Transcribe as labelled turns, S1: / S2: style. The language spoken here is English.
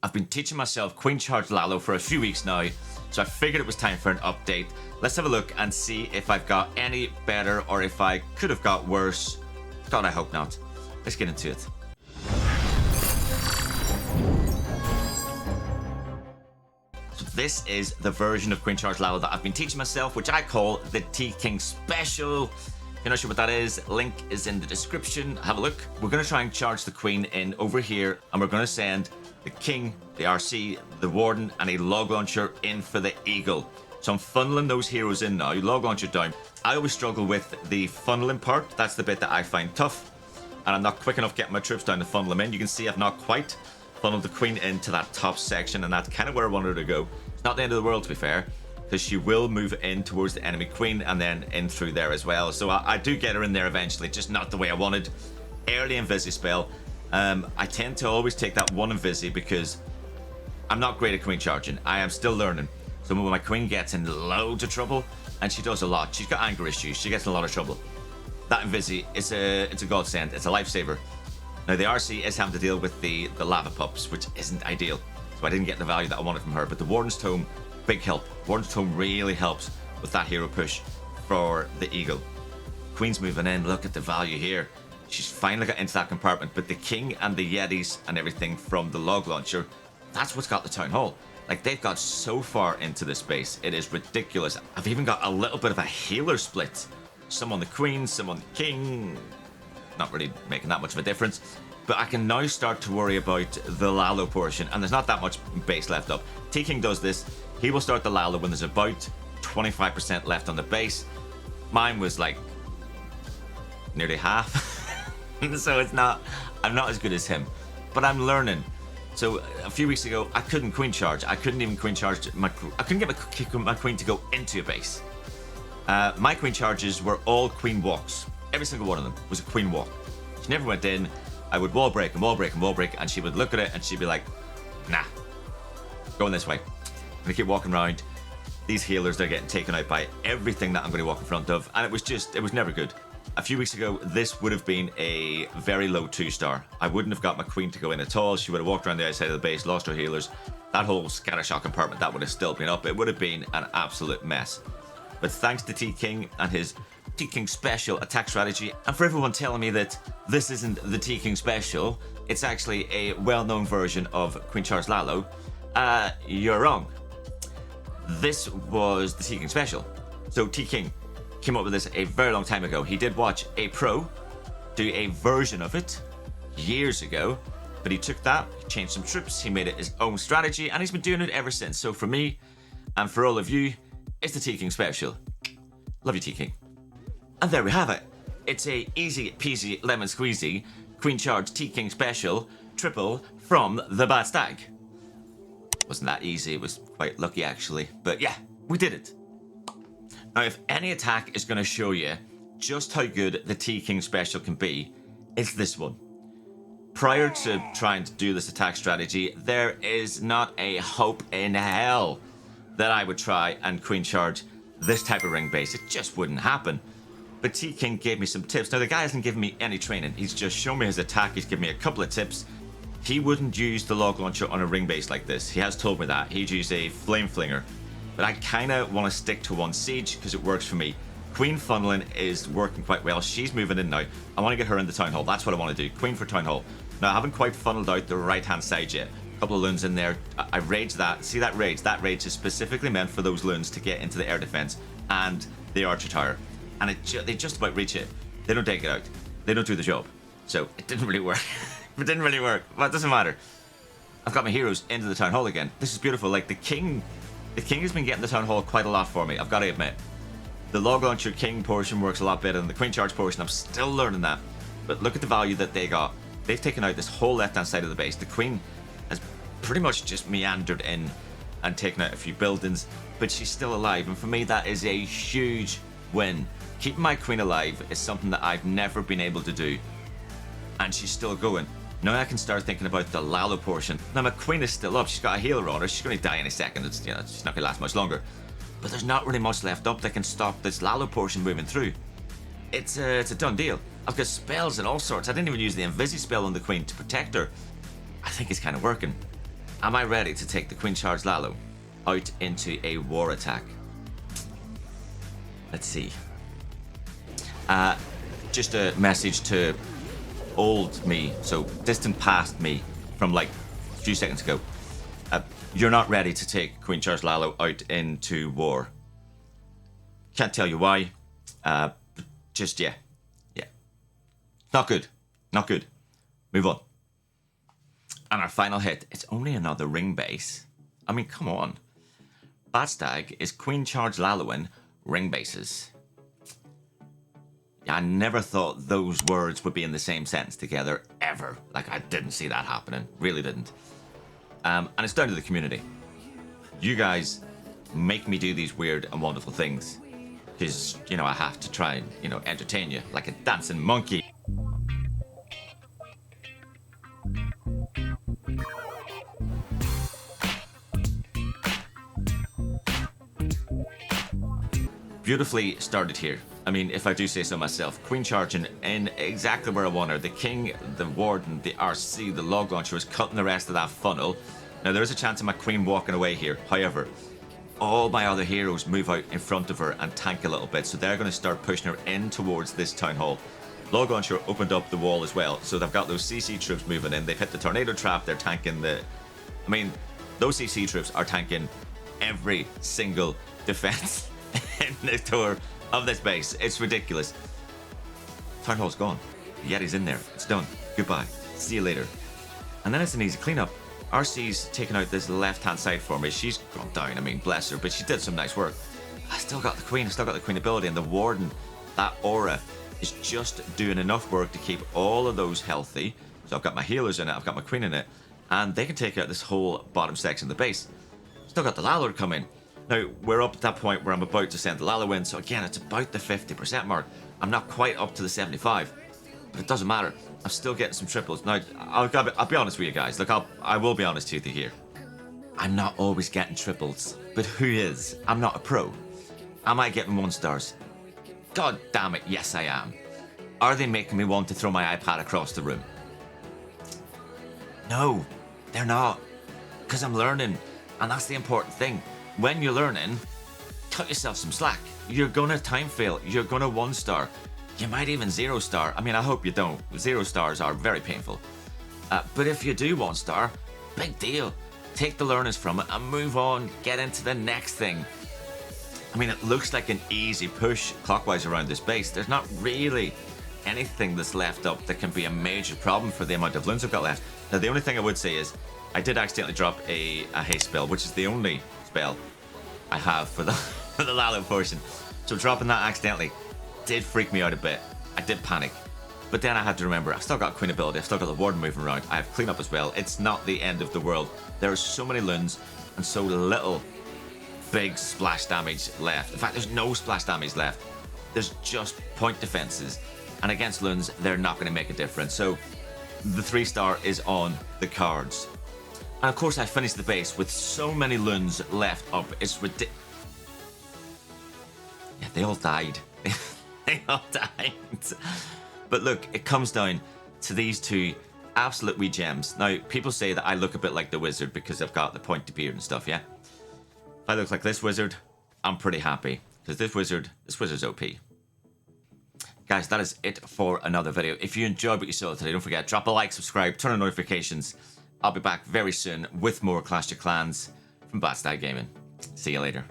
S1: I've been teaching myself Queen Charge Lalo for a few weeks now, so I figured it was time for an update. Let's have a look and see if I've got any better or if I could have got worse. God, I hope not. Let's get into it. So this is the version of Queen Charge Lalo that I've been teaching myself, which I call the T-King Special. If you're not sure what that is, link is in the description. Have a look. We're going to try and charge the Queen in over here, and we're going to send the King, the RC, the Warden, and a log launcher in for the Eagle. So I'm funneling those heroes in now. Log launcher down. I always struggle with the funneling part. That's the bit that I find tough, and I'm not quick enough getting my troops down to funnel them in. You can see I've not quite funneled the Queen into that top section, and that's kind of where I wanted her to go. It's not the end of the world, to be fair, because she will move in towards the enemy Queen and then in through there as well. So I do get her in there eventually, just not the way I wanted. Early Invisi spell. I tend to always take that one Invisi because I'm not great at Queen charging. I am still learning. So when my Queen gets in loads of trouble, and she does a lot, she's got anger issues, she gets in a lot of trouble. That Invisi is it's a godsend, it's a lifesaver. Now the RC is having to deal with the lava pups, which isn't ideal. So I didn't get the value that I wanted from her, but the Warden's Tome, big help. Warden's Tome really helps with that hero push for the Eagle. Queen's moving in, look at the value here. She's finally got into that compartment, but the King and the Yetis and everything from the log launcher, that's what's got the Town Hall. Like, they've got so far into the space, it is ridiculous. I've even got a little bit of a healer split. Some on the Queen, some on the King. Not really making that much of a difference. But I can now start to worry about the Lalo portion, and there's not that much base left up. T-King does this. He will start the Lalo when there's about 25% left on the base. Mine was like nearly half. So I'm not as good as him, but I'm learning. So a few weeks ago, I couldn't Queen charge. I couldn't even Queen charge I couldn't get my Queen to go into a base. My Queen charges were all Queen walks. Every single one of them was a Queen walk. She never went in. I would wall break and wall break and wall break, and she would look at it and she'd be like, nah, going this way. I'm gonna keep walking around. These healers, they're getting taken out by everything that I'm going to walk in front of, and it was never good. A few weeks ago, this would have been a very low 2-star. I wouldn't have got my Queen to go in at all. She would have walked around the outside of the base, lost her healers. That whole scattershot compartment, that would have still been up. It would have been an absolute mess. But thanks to T-King and his T-King Special attack strategy, and for everyone telling me that this isn't the T-King Special, it's actually a well-known version of Queen Charge Lalo, you're wrong. This was the T-King Special. So T-King came up with this a very long time ago. He did watch a pro do a version of it years ago, but he took that, he changed some troops, he made it his own strategy, and he's been doing it ever since. So for me, and for all of you, it's the T-King Special. Love you, T-King. And there we have it. It's a easy peasy lemon squeezy Queen Charge T-King Special triple from the BadStag. Wasn't that easy, it was quite lucky actually, but yeah, we did it. Now, if any attack is going to show you just how good the T-King Special can be, it's this one. Prior to trying to do this attack strategy, there is not a hope in hell that I would try and Queen Charge this type of ring base. It just wouldn't happen. But T-King gave me some tips. Now, the guy hasn't given me any training. He's just shown me his attack. He's given me a couple of tips. He wouldn't use the log launcher on a ring base like this. He has told me that. He'd use a flame flinger. But I kind of want to stick to one siege because it works for me. Queen funneling is working quite well. She's moving in now. I want to get her in the Town Hall. That's what I want to do. Queen for Town Hall. Now, I haven't quite funneled out the right-hand side yet. A couple of loons in there. I raged that. See that rage? That rage is specifically meant for those loons to get into the air defense and the archer tower. And they just about reach it. They don't take it out. They don't do the job. So it didn't really work. It didn't really work. Well, it doesn't matter. I've got my heroes into the Town Hall again. This is beautiful. Like, the King has been getting the Town Hall quite a lot for me, I've got to admit. The log launcher King portion works a lot better than the Queen Charge portion. I'm still learning that. But look at the value that they got. They've taken out this whole left-hand side of the base. The Queen has pretty much just meandered in and taken out a few buildings, but she's still alive. And for me, that is a huge win. Keeping my Queen alive is something that I've never been able to do. And she's still going. Now I can start thinking about the Lalo portion. Now my Queen is still up. She's got a healer on her. She's going to die in a second. It's, you know, she's not going to last much longer. But there's not really much left up that can stop this Lalo portion moving through. It's a done deal. I've got spells and all sorts. I didn't even use the Invisi spell on the Queen to protect her. I think it's kind of working. Am I ready to take the Queen Charge Lalo out into a war attack? Let's see. Just a message to old me, so distant past me from like a few seconds ago. You're not ready to take Queen Charge Lalo out into war. Can't tell you why. Just yeah. Not good. Not good. Move on. And our final hit. It's only another ring base. I mean, come on. BadStag is Queen Charge Laloing ring bases. I never thought those words would be in the same sentence together, ever. Like, I didn't see that happening. Really didn't. And it's down to the community. You guys make me do these weird and wonderful things. Because, you know, I have to try and, you know, entertain you like a dancing monkey. Beautifully started here. I mean, if I do say so myself, Queen charging in exactly where I want her. The King, the Warden, the RC, the Log Launcher is cutting the rest of that funnel. Now, there is a chance of my Queen walking away here. However, all my other heroes move out in front of her and tank a little bit, so they're going to start pushing her in towards this Town Hall. Log Launcher opened up the wall as well, so they've got those CC troops moving in. They've hit the Tornado Trap, they're tanking the... I mean, those CC troops are tanking every single defense in this tour of this base. It's ridiculous. Town Hall's gone. The Yeti's in there. It's done. Goodbye. See you later. And then it's an easy cleanup. RC's taken out this left-hand side for me. She's gone down. I mean, bless her, but she did some nice work. I still got the Queen. I still got the Queen ability, and the Warden, that aura, is just doing enough work to keep all of those healthy. So I've got my healers in it. I've got my Queen in it, and they can take out this whole bottom section of the base. Still got the Lalo coming. Now, we're up at that point where I'm about to send the Lalo in, so again, it's about the 50% mark. I'm not quite up to the 75, but it doesn't matter. I'm still getting some triples. Now, I'll be honest with you guys. Look, I will be honest with you here. I'm not always getting triples, but who is? I'm not a pro. Am I getting 1-stars? God damn it, yes I am. Are they making me want to throw my iPad across the room? No, they're not. Because I'm learning, and that's the important thing. When you're learning, cut yourself some slack. You're gonna time fail. You're gonna 1-star. You might even 0-star. I mean, I hope you don't. 0 stars are very painful. But if you do 1-star, big deal. Take the learnings from it and move on. Get into the next thing. I mean, it looks like an easy push clockwise around this base. There's not really anything that's left up that can be a major problem for the amount of loons I've got left. Now, the only thing I would say is I did accidentally drop a haste spell, which is the only spell I have for the for the Lalo portion. So dropping that accidentally did freak me out a bit. I did panic. But then I had to remember, I've still got Queen ability, I've still got the Warden moving around, I have cleanup as well. It's not the end of the world. There are so many loons and so little big splash damage left. In fact, there's no splash damage left. There's just point defenses. And against loons, they're not going to make a difference. So the 3-star is on the cards. And of course, I finished the base with so many loons left up. It's ridiculous. Yeah, they all died. They all died. But look, it comes down to these two absolute wee gems. Now, people say that I look a bit like the wizard because I've got the pointy beard and stuff, yeah? If I look like this wizard, I'm pretty happy. Because this wizard's OP. Guys, that is it for another video. If you enjoyed what you saw today, don't forget, drop a like, subscribe, turn on notifications. I'll be back very soon with more Clash of Clans from BadStag Gaming. See you later.